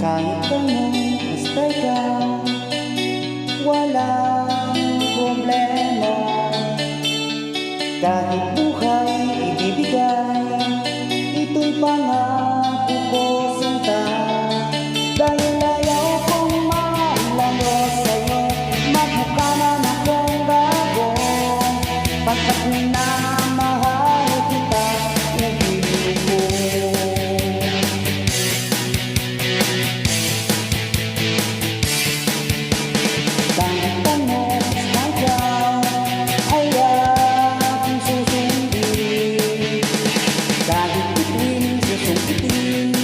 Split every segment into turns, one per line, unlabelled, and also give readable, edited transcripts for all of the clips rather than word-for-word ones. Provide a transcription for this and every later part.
Kahit anong basta ikaw, walang problema. Kahit buhay ibibigay, ito'y pangako ko sinta. Dahil ayaw kong malalo sa'yo, magmukha man akong gago. Pagkat minamahal kita, ibig ko. Kahit anong sadyaw ay aking susundin. Kahit ituwing susumpitin,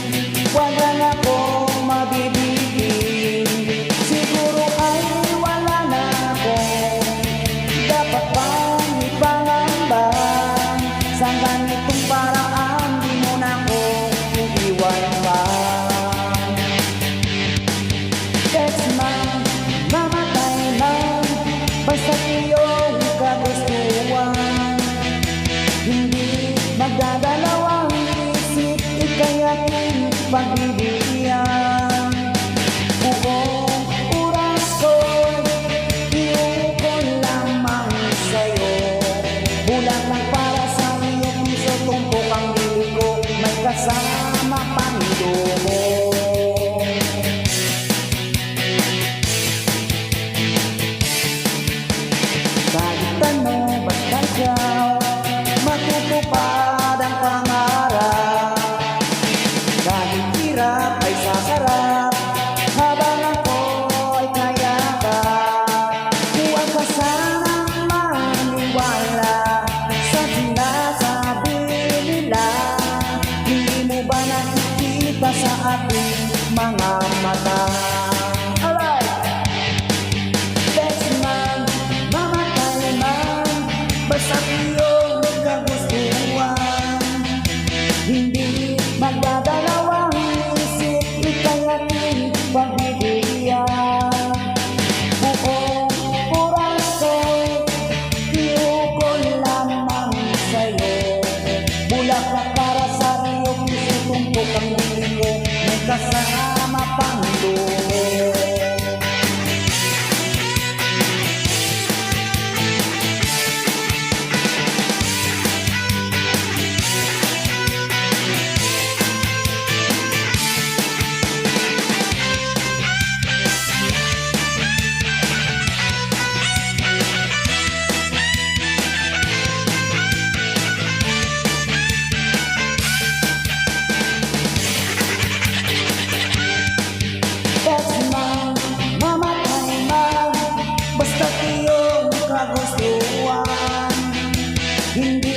wag lang akong mabibigin. Siguro ay wala na akong dapat pang ipangamba. Sa ganitong paraan, di mo na ako iiwan pa. Text man, mamatay man, basta't iyong kagustuhan. Hindi magdadalawang isip, ika'y aking pagbibigyan. Buong oras ko'y iukol lamang sa'yo. Bulag lang para sa iyong puso, tumpok ang dilig ko, may kasama pang dugo. Kahit ano basta ikaw, matutupad ang pangarap. Kahit hirap ay sasarap, habang ako ay kayakap. Huwag ka sanang maniwala sa sinasabi nila. Hindi mo ba nakikita sa ating mga mata? Basta't iyong kagustuhan, hindi magdadalawang isip, ika'y aking pagbibigyan. Buong oras ko'y iukol lamang sa'yo. Bulak na para sa iyong puso, tumpok ang dilig ko, may kasama pang dugo. Mamatay man, basta't iyong kagustuhan. Hindi